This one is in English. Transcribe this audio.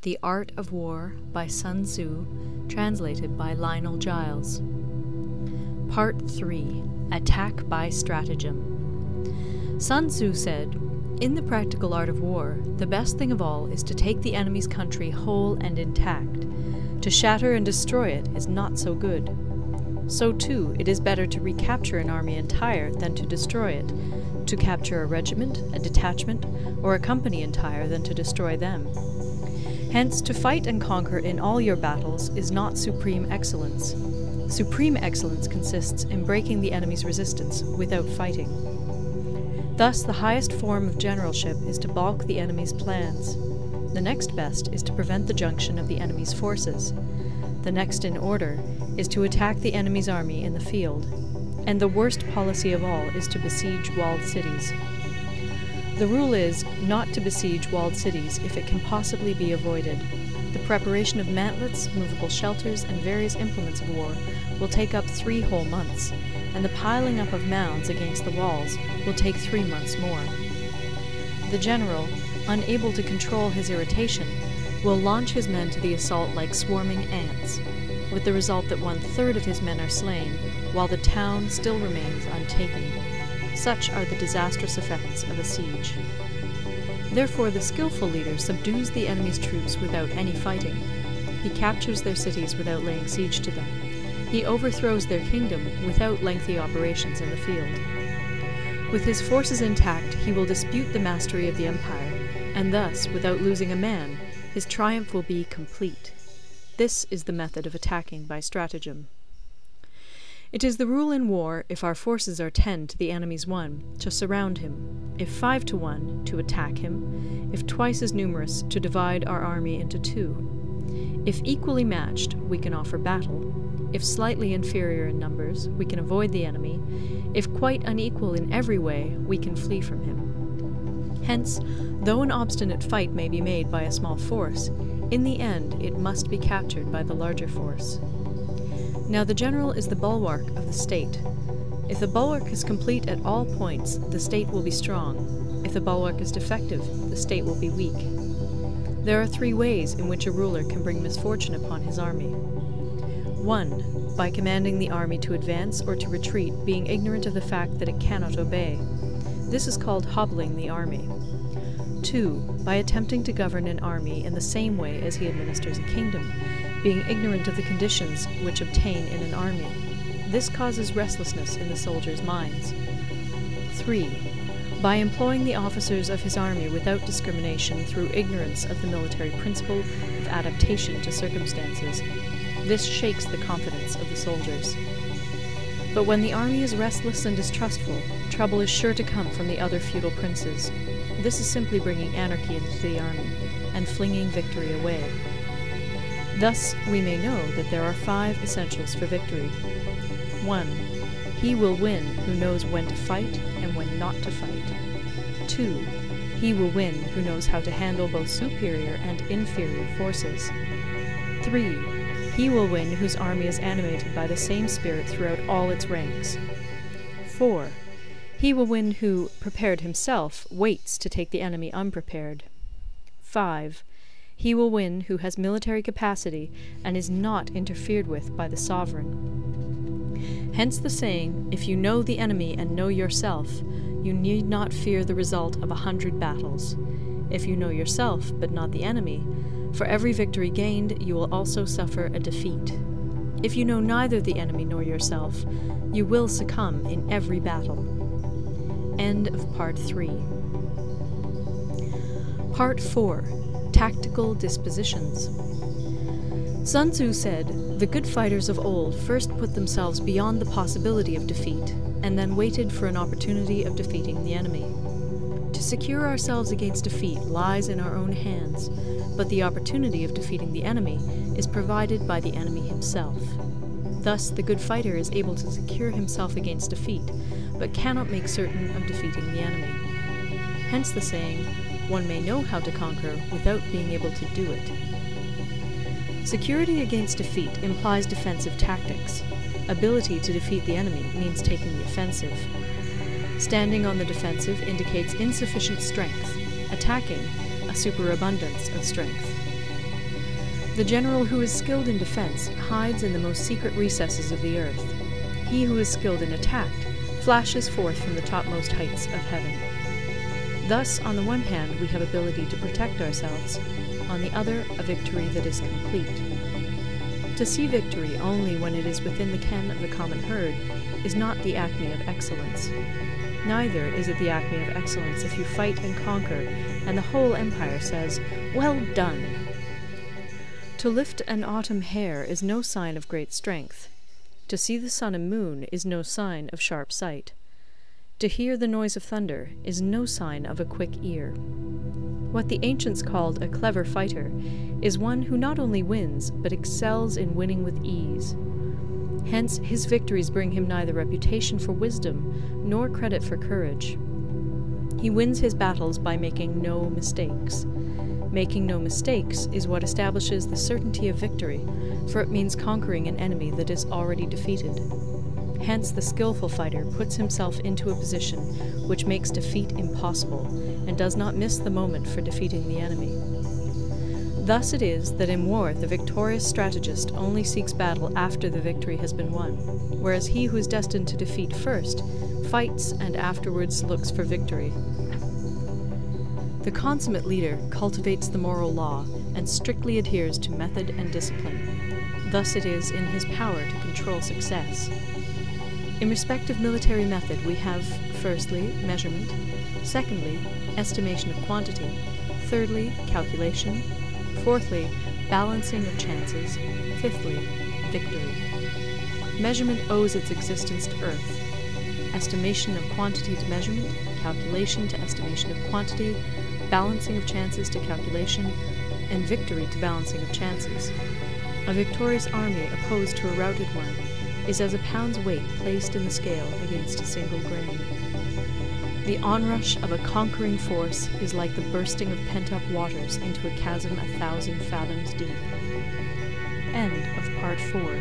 The Art of War by Sun Tzu, translated by Lionel Giles. Part 3. Attack by Stratagem. Sun Tzu said, "In the practical art of war, the best thing of all is to take the enemy's country whole and intact. To shatter and destroy it is not so good. So too, it is better to recapture an army entire than to destroy it, to capture a regiment, a detachment, or a company entire than to destroy them. Hence, to fight and conquer in all your battles is not supreme excellence. Supreme excellence consists in breaking the enemy's resistance without fighting. Thus, the highest form of generalship is to balk the enemy's plans. The next best is to prevent the junction of the enemy's forces. The next in order is to attack the enemy's army in the field. And the worst policy of all is to besiege walled cities. The rule is not to besiege walled cities if it can possibly be avoided. The preparation of mantlets, movable shelters, and various implements of war will take up 3 whole months, and the piling up of mounds against the walls will take 3 months more. The general, unable to control his irritation, will launch his men to the assault like swarming ants, with the result that 1/3 of his men are slain, while the town still remains untaken. Such are the disastrous effects of a siege. Therefore the skillful leader subdues the enemy's troops without any fighting. He captures their cities without laying siege to them. He overthrows their kingdom without lengthy operations in the field. With his forces intact, he will dispute the mastery of the empire, and thus, without losing a man, his triumph will be complete. This is the method of attacking by stratagem. It is the rule in war, if our forces are 10 to the enemy's 1, to surround him; if 5 to 1, to attack him; if twice as numerous, to divide our army into 2. If equally matched, we can offer battle; if slightly inferior in numbers, we can avoid the enemy; if quite unequal in every way, we can flee from him. Hence, though an obstinate fight may be made by a small force, in the end it must be captured by the larger force. Now the general is the bulwark of the state. If the bulwark is complete at all points, the state will be strong. If the bulwark is defective, the state will be weak. There are 3 ways in which a ruler can bring misfortune upon his army. 1. By commanding the army to advance or to retreat, being ignorant of the fact that it cannot obey. This is called hobbling the army. 2. By attempting to govern an army in the same way as he administers a kingdom, being ignorant of the conditions which obtain in an army. This causes restlessness in the soldiers' minds. 3. By employing the officers of his army without discrimination through ignorance of the military principle of adaptation to circumstances. This shakes the confidence of the soldiers. But when the army is restless and distrustful, trouble is sure to come from the other feudal princes. This is simply bringing anarchy into the army and flinging victory away. Thus, we may know that there are 5 essentials for victory. 1. He will win who knows when to fight and when not to fight. 2. He will win who knows how to handle both superior and inferior forces. 3. He will win whose army is animated by the same spirit throughout all its ranks. 4. He will win who, prepared himself, waits to take the enemy unprepared. 5. He will win who has military capacity and is not interfered with by the sovereign. Hence the saying, if you know the enemy and know yourself, you need not fear the result of 100 battles. If you know yourself, but not the enemy, for every victory gained you will also suffer a defeat. If you know neither the enemy nor yourself, you will succumb in every battle. End of Part 3. Part 4. Tactical dispositions. Sun Tzu said, "The good fighters of old first put themselves beyond the possibility of defeat, and then waited for an opportunity of defeating the enemy. To secure ourselves against defeat lies in our own hands, but the opportunity of defeating the enemy is provided by the enemy himself. Thus, the good fighter is able to secure himself against defeat, but cannot make certain of defeating the enemy." Hence the saying, one may know how to conquer without being able to do it. Security against defeat implies defensive tactics. Ability to defeat the enemy means taking the offensive. Standing on the defensive indicates insufficient strength. Attacking, a superabundance of strength. The general who is skilled in defense hides in the most secret recesses of the earth. He who is skilled in attack flashes forth from the topmost heights of heaven. Thus, on the one hand, we have ability to protect ourselves, on the other, a victory that is complete. To see victory only when it is within the ken of the common herd is not the acme of excellence. Neither is it the acme of excellence if you fight and conquer, and the whole empire says, "Well done!" To lift an autumn hair is no sign of great strength. To see the sun and moon is no sign of sharp sight. To hear the noise of thunder is no sign of a quick ear. What the ancients called a clever fighter is one who not only wins, but excels in winning with ease. Hence his victories bring him neither reputation for wisdom nor credit for courage. He wins his battles by making no mistakes. Making no mistakes is what establishes the certainty of victory, for it means conquering an enemy that is already defeated. Hence the skillful fighter puts himself into a position which makes defeat impossible, and does not miss the moment for defeating the enemy. Thus it is that in war the victorious strategist only seeks battle after the victory has been won, whereas he who is destined to defeat first fights and afterwards looks for victory. The consummate leader cultivates the moral law and strictly adheres to method and discipline. Thus it is in his power to control success. In respect of military method we have, firstly, measurement, secondly, estimation of quantity, thirdly, calculation, fourthly, balancing of chances, fifthly, victory. Measurement owes its existence to earth, estimation of quantity to measurement, calculation to estimation of quantity, balancing of chances to calculation, and victory to balancing of chances. A victorious army opposed to a routed one is as a pound's weight placed in the scale against a single grain. The onrush of a conquering force is like the bursting of pent-up waters into a chasm 1,000 fathoms deep. End of Part 4.